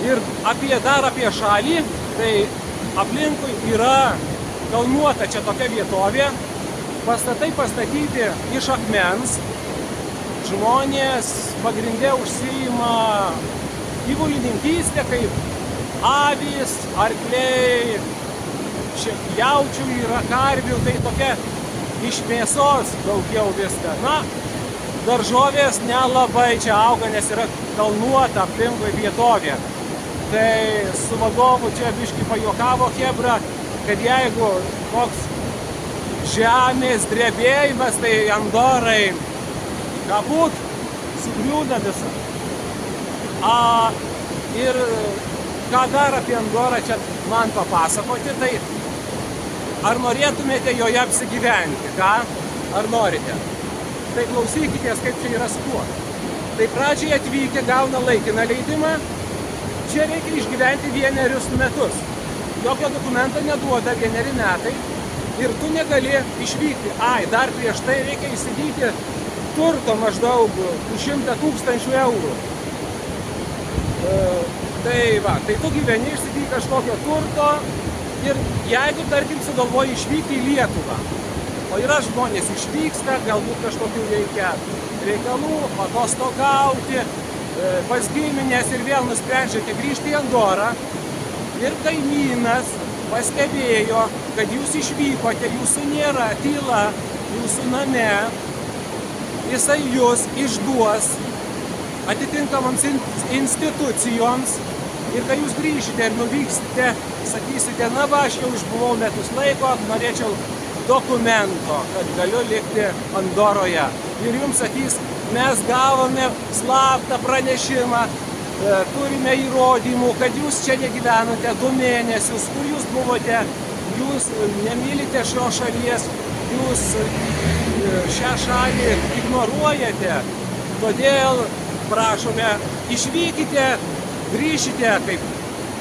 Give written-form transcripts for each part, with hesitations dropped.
Ir dar apie šalį, tai aplinkui yra kalnuota čia tokia vietovė, pastatai pastatyti iš akmens, žmonės pagrinde užsiima gyvulininkystę, kaip avys, arkliai, jaučių yra, karvių, tai tokia iš mėsos daugiau viską. Na, daržovės nelabai čia auga, nes yra kalnuota aplinkui vietovė. Tai su vadovu čia biškį pajuokavo chebra, kad jeigu koks žemės drebėjimas, tai Andorai galbūt sugriūna visą. Ir ką dar apie Andorą čia man papasakoti, tai ar norėtumėte joje apsigyventi, ką? Ar norite? Tai klausykitės, kaip čia yra su tuo. Tai pradžiai atvykę gauna laikiną leidimą, čia reikia išgyventi 1 metus. Jokio dokumento neduoda 1 metai ir tu negali išvykti. Dar prieš tai reikia įsigyti turto maždaug 100 000 eurų. Tai tu gyveni, įsigyji kažkokio turto ir jeigu, tarkim, sugalvoji išvykti į Lietuvą, o yra žmonės išvyksta, galbūt kažkokių reikia reikalų, atostogauti, pas giminės ir vėl nusprendžiate grįžti į Andorą ir kaimynas pastebėjo, kad jūs išvykote, jūsų nėra, tyla jūsų name, jisai jūs išduos atitinkamoms institucijoms ir kai jūs grįžite ir nuvyksite, sakysite, na va, aš jau išbuvau metus laiko, norėčiau dokumento, kad galiu likti Andoroje. Ir jums sakys, mes gavome slaptą pranešimą, turime įrodymų, kad jūs čia negyvenote 2 mėnesius, kur jūs buvote, jūs nemylite šios šalies, jūs šią šalį ignoruojate, todėl prašome, išvykite, grįžite kaip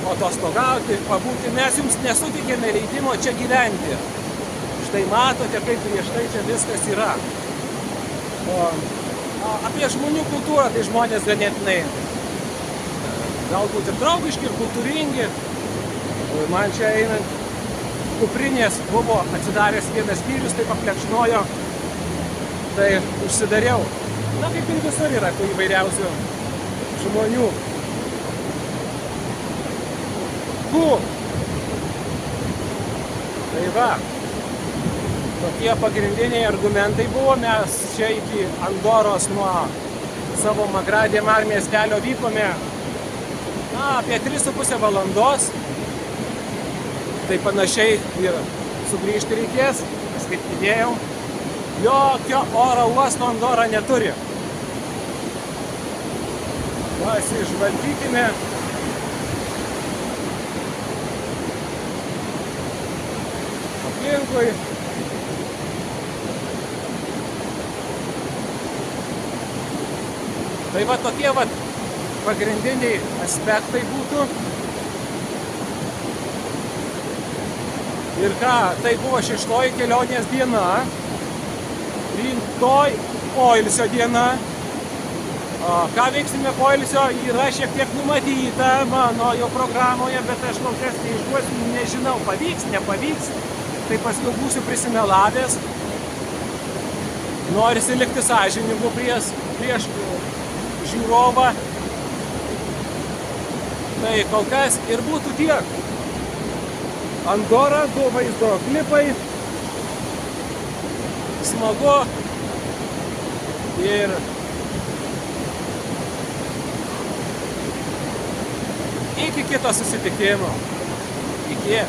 atostogauti, pabūti, mes jums nesutikėme leidimo čia gyventi. Štai matote, kaip prieš tai čia viskas yra. Apie žmonių kultūrą, tai žmonės ganėtinai galbūt ir draugiški, ir kultūringi. Man čia einant kuprinės buvo atsidaręs vienas skyrius, tai paplekšnojo, tai užsidariau. Na, kaip ir visur yra tų įvairiausių žmonių. Tai va, tokie pagrindiniai argumentai buvo. Mes čia iki Andoros nuo savo Magradėm miestelio vykome apie 3,5 valandos. Tai panašiai ir sugrįžti reikės, nes kaip minėjau, jokio oro uosto Andora neturi. Pasižvalgykime. Aplinkui. Tai va tokie va pagrindiniai aspektai būtų. Ir ką, tai buvo 6 kelionės diena, rytoj poilsio diena. Ką veiksime poilsio yra šiek tiek numatyta mano jau programoje, bet aš kol kas neišduosiu, nežinau, pavyks, nepavyks, tai paskui būsiu prisimelavęs. Norisi likti sąžiningu prieš žiūrovą. Tai kol kas ir būtų tiek. Andora, 2 vaizdo klipai. Smagu. Ir iki kito susitikimo. Iki.